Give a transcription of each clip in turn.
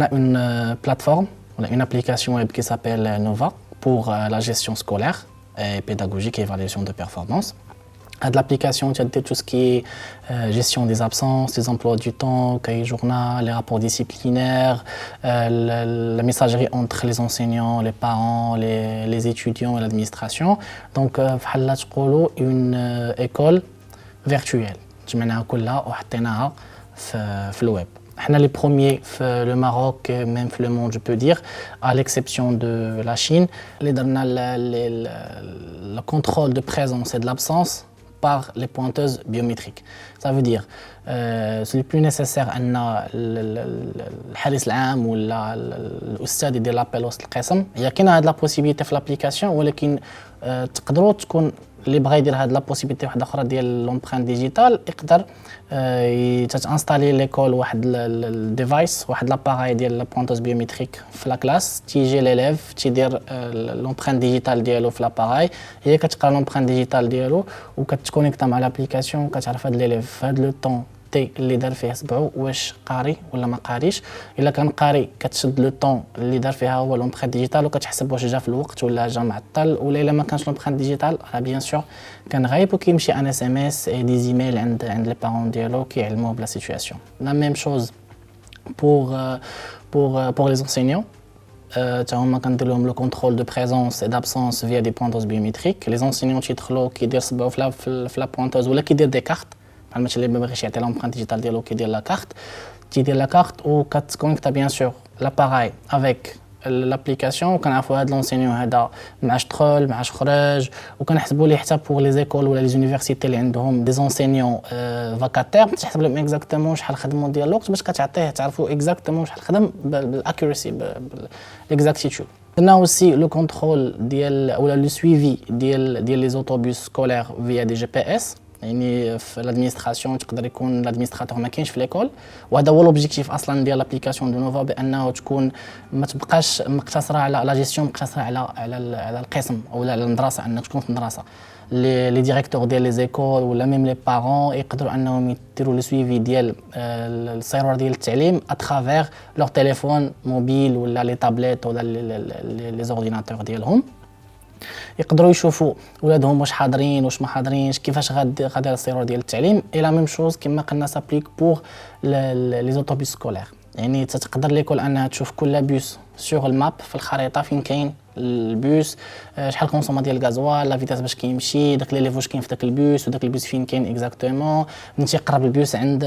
On a une plateforme, on a une application web qui s'appelle Nova pour la gestion scolaire et pédagogique et évaluation de performance. De l'application, tu as tout ce qui est gestion des absences, des emplois du temps, cahier journal, les rapports disciplinaires, la messagerie entre les enseignants, les parents, les étudiants et l'administration. Donc, une école virtuelle. جمعناها كلها وحطيناها في الويب. احنا les premiers في le Maroc, même في le monde, je peux dire, à l'exception de la Chine, اللي درنا le contrôle de présence et de l'absence par les pointeuses biométriques. Ça veut dire c'est le plus nécessaire أن الحارس العام ولا الأستاذ يدير لابيل وسط القسم. هي كاينه هاد لا بوسيبيليتي في لابليكاسيون ولكن تقدروا تكون اللي بغى يدير هاد لا بوسيبيليتي واحده اخرى ديال لومبرانت ديجيتال يقدر تانستالي ليكول واحد الديفايس واحد لاباراي ديال لا بوانتوز بيوميتريك في لا كلاس تيجي ليليف تيدير لومبرانت ديجيتال ديالو في لاباراي هي كتقرا لومبرانت ديجيتال ديالو وكتكونيكتا مع لابليكاسيون وكتعرف هاد ليليف في هاد لو طون تي اللي دار فيه سبعو واش قاري ولا ما قاريش. الا كان قاري كتشد لو طون اللي دار فيها هو لومبرانت ديجيتال وكتحسب واش جا في الوقت ولا جا معطل ولا الا ما كانش لومبرانت ديجيتال راه بيان سور كان غايب وكيمشي ان اس ام اس اي دي زيميل عند لي بارون ديالو كيعلموه بلا سيتوياسيون. لا ميم شوز pour les enseignants. هما كندير لهم لو كونترول دو بريزونس اي دابسونس فيا دي بوينتوز بيوميتريك. لي enseignants تيدخلوا كيدير صبعو في لا بوينتوز ولا كيدير دي كارت بحال مثلا اللي ما بغيش يعطي لومبرانت ديجيتال ديالو كيدير لا كارت تيدير لا كارت وكتكونيكتا بيان سور لاباراي افيك لابليكاسيون وكنعرفوا هاد لونسينيون هذا معاش دخل معاش خرج وكنحسبوا ليه حتى بور لي زيكول ولا لي زونيفرسيتي اللي عندهم دي زونسينيون فاكاتير تحسب لهم اكزاكتومون شحال خدموا ديال الوقت باش كتعطيه تعرفوا اكزاكتومون شحال خدم بالاكيورسي بالاكزاكتيتود. درنا اوسي لو كونترول ديال ولا لو سويفي ديال لي زوتوبوس سكولير فيا دي جي بي اس. يعني في الادمينستراسيون تقدر يكون الادمينستراتور ما كاينش في ليكول وهذا هو لوبجيكتيف اصلا ديال لابليكاسيون دو نوفا بانه تكون ما تبقاش مقتصره على لا جيستيون مقتصره على القسم او على المدرسه انك تكون في المدرسه. لي ديريكتور ديال لي زيكول ولا ميم لي بارون يقدروا انهم يديروا لو سويفي ديال السيرفر ديال التعليم اترافير لور تليفون موبيل ولا لي تابليت ولا لي زورديناتور ديالهم. يقدروا يشوفوا ولادهم واش حاضرين واش ما حاضرينش كيفاش غادي السيرور ديال التعليم. اي لا ميم شوز كما قلنا سابليك بور لي زوتوبوس سكولير. يعني تقدر ليكول انها تشوف كل بيس سور الماب في الخريطه فين كاين البيس شحال كونسوما ديال الغازوال لا فيتاس باش كيمشي داك لي ليفوش كاين في داك البيس وداك البيس فين كاين اكزاكتومون من تيقرب البيس عند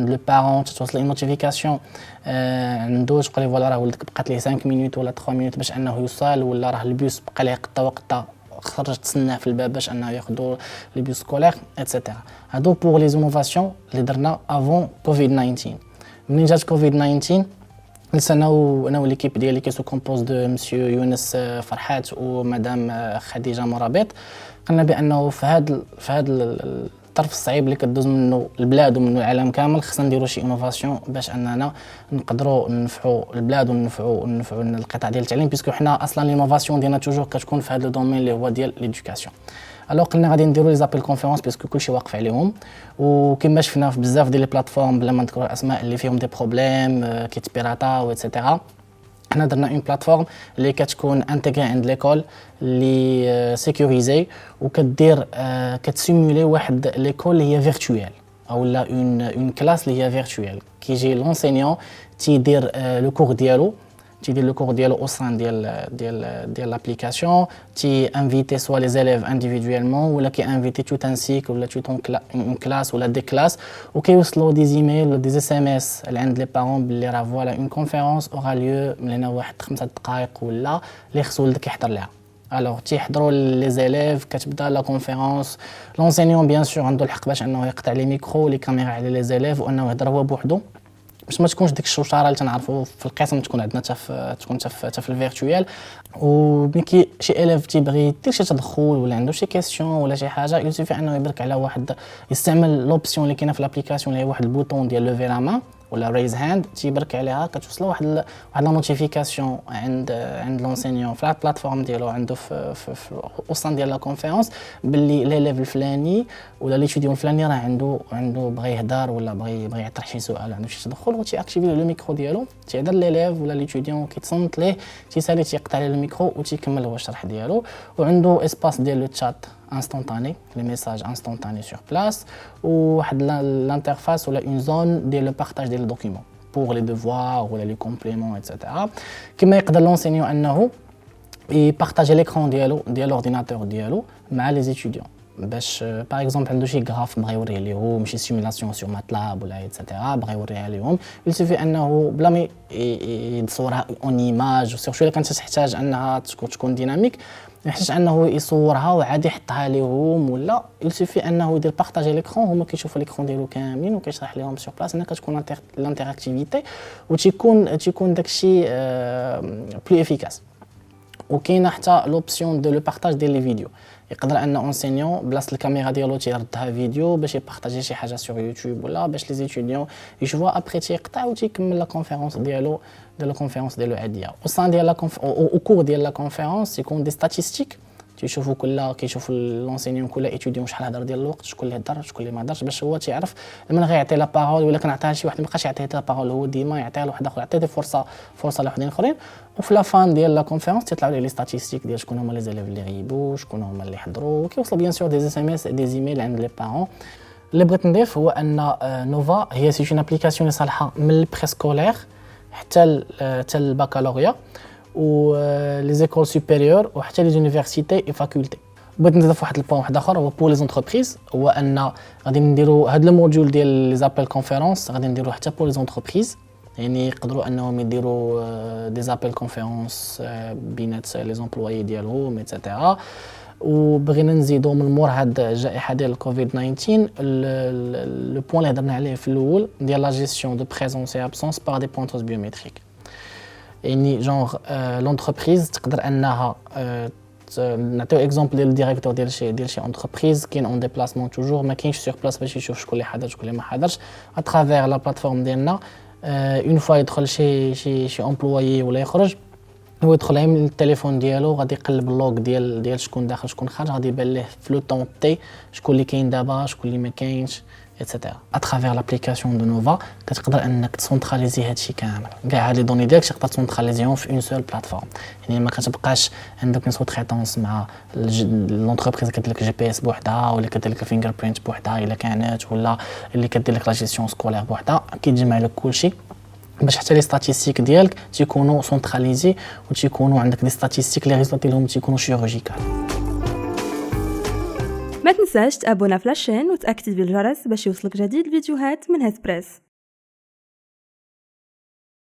لو بارون توصل لي نوتيفيكاسيون عنده تقول لي فوالا راه ولدك بقات ليه 5 مينوت ولا 3 مينوت باش انه يوصل ولا راه البيس بقى ليه قطه وقطه خرج تسناه في الباب باش انه ياخذوا لي بيس سكولير ايتترا. هادو بور لي زونوفاسيون اللي درنا افون كوفيد 19. منين جات كوفيد 19 انا وليكيب ديالي كي سو كومبوز دو مسيو يونس فرحات ومدام خديجه مرابط قلنا بانه في هذا الطرف الصعيب اللي كدوز منه البلاد ومنه العالم كامل خصنا نديروا شي انوفاسيون باش اننا نقدروا ننفعوا البلاد وننفعوا القطاع ديال التعليم بيسكو حنا اصلا لينوفاسيون ديالنا توجور كتكون في هذا الدومين اللي هو ديال ليدوكاسيون. الوغ قلنا غادي نديروا لي زابيل كونفيرونس باسكو كلشي واقف عليهم وكما شفنا في بزاف ديال لي بلاتفورم بلا ما نذكر الاسماء اللي فيهم دي بروبليم كيتبيراتا واتسيتيرا. حنا درنا اون بلاتفورم اللي كتكون انتيغري عند ليكول اللي سيكوريزي وكدير كتسيمولي واحد ليكول اللي هي فيرتوال او لا اون كلاس اللي هي فيرتوال كيجي لونسينيون تيدير لو كور ديالو au sein de l'application, tu invites soit les élèves individuellement ou là qui invitent tout un cycle ou là tout une classe ou là des classes ou qui يوصلوا des emails ou des SMS عند les parents باللي راه voilà une conférence aura lieu لنا واحد 5 دقائق ولا اللي خصو ولدك يحضر لها. alors تيحضروا les élèves كتبدا لا كونفيرونس l'enseignant bien sûr عنده الحق باش انه يقطع لي ميكرو لي كاميرا على les élèves وانه يهضر هو بوحدو باش ما تكونش ديك الشوشره اللي تنعرفوا في القسم تكون عندنا حتى في الفيرتوال. وملي شي اليف تيبغي يدير شي تدخل ولا عنده شي كيسيون ولا شي حاجه يوسفي انه يبرك على واحد يستعمل لوبسيون اللي كاينه في لابليكاسيون اللي هي واحد البوطون ديال لوفي لا مان ولا ريز هاند تيبرك عليها كتوصل واحد لا نوتيفيكاسيون عند لونسينيون في البلاتفورم ديالو عنده في وسط ديال لا كونفيرونس باللي ليليف الفلاني ولا ليتيديون الفلاني راه عنده بغى يهضر ولا بغى يطرح شي سؤال عنده شي تدخل و تياكتيفي لو ميكرو ديالو تيهضر ليليف ولا ليتيديون كيتصنت ليه تيسالي تيقطع عليه الميكرو وتيكمل هو الشرح ديالو وعنده اسباس ديال لو تشات instantané, les messages instantanés sur place ou l'interface ou une zone de le partage des documents pour les devoirs ou les compléments etc. كما يقدر l'enseignant انه يبارطاجي l'écran ديال l'ordinateur ديالو مع les étudiants باش باغ اكزومبل عنده شي غراف بغا يوريه ليهم شي سيمولاسيون سور ماتلاب ولا ايتترا بغا يوريها ليهم يلسيفي انه بلا ما يصورها اون ايماج وسيرتو الا كانت تحتاج انها تكون ديناميك ما يحتاجش انه يصورها وعادي يحطها ليهم ولا يلسيفي انه يدير بارطاجي ليكرون هما كيشوفوا ليكرون ديالو كاملين وكيشرح لهم سور بلاص هنا كتكون الانتراكتيفيتي وتيكون داكشي بلو افيكاس وكاينه حتى لوبسيون دو لو بارطاج ديال لي فيديو يقدر ان اونسينيون بلاصه الكاميرا ديالو تيردها فيديو باش يبارطاجي شي حاجه سور يوتيوب ولا باش لي زيتيديون يشوفوها ابري تيقطع وتيكمل لا كونفيرونس ديالو عاديه وصان ديال لا او كور ديال لا كونفيرونس يكون دي ستاتيستيك كيشوفوا لونسينيون كل ايتيديون شحال هضر ديال الوقت شكون اللي هضر شكون اللي ما هضرش باش هو تيعرف من غيعطي لا بارول ولا كنعطيها لشي واحد ما بقاش يعطيه لا بارول هو ديما يعطيها لواحد اخر يعطيه فرصه لوحدين اخرين وفي لا فان ديال لا كونفيرونس تيطلعوا لي ستاتيستيك ديال شكون هما لي زيليف اللي غيبوا شكون هما اللي حضروا وكيوصلوا بيان سور دي اس ام اس دي ايميل عند لي بارون اللي بغيت نضيف هو ان نوفا هي سي اون ابليكاسيون اللي صالحه من البريسكولير حتى الباكالوريا و لي زيكول سوبيريور وحتى لي زونيفرسيتي اي فاكولتي بغيت نضيف واحد البوان واحد اخر هو بور لي زونتربريز هو ان غادي نديروا هذا الموديول ديال لي زابيل كونفيرونس غادي نديروا حتى بور لي زونتربريز يعني يقدروا انهم يديروا دي زابيل كونفيرونس بينات لي زومبلويي ديالهم ايتترا وبغينا نزيدوا من مور هاد الجائحه ديال الكوفيد 19 لو بوين اللي هضرنا عليه في الاول ديال لا جيستيون دو بريزونس اي ابسونس بار دي بوينتوز بيوميتريك يعني جونغ لونتربريز تقدر انها نعطيو اكزومبل ديال الديريكتور ديال شي انتربريز كاين اون ديبلاسمون توجور ما كاينش سور بلاص باش يشوف شكون اللي حضر شكون اللي ما حضرش اترافير لا بلاتفورم ديالنا اون فوا يدخل شي امبلويي ولا يخرج هو يدخل من التليفون ديالو غادي يقلب اللوغ ديال شكون داخل شكون خارج غادي يبان ليه في لو طون تي شكون اللي كاين دابا شكون اللي ما كاينش ايتترا اترافير لابليكاسيون دو نوفا كتقدر انك تسونتراليزي هادشي كامل كاع هاد لي دوني ديالك تقدر تسونتراليزيهم في اون سول بلاتفورم يعني ما كتبقاش عندك اون سو تريتونس مع لونتربريز كدير لك جي بي اس بوحدها ولا كدير لك الفينجر برينت بوحدها الا كانت ولا اللي كدير لك لا جيستيون سكولير بوحدها كيتجمع لك كلشي باش حتى لي ستاتيستيك ديالك تيكونوا سونتراليزي وتيكونوا عندك دي ستاتيستيك لي ريزولت ديالهم تيكونوا شيروجيكال. ما تنساش تابونا في لاشين وتاكتيفي الجرس باش يوصلك جديد الفيديوهات من هاسبريس.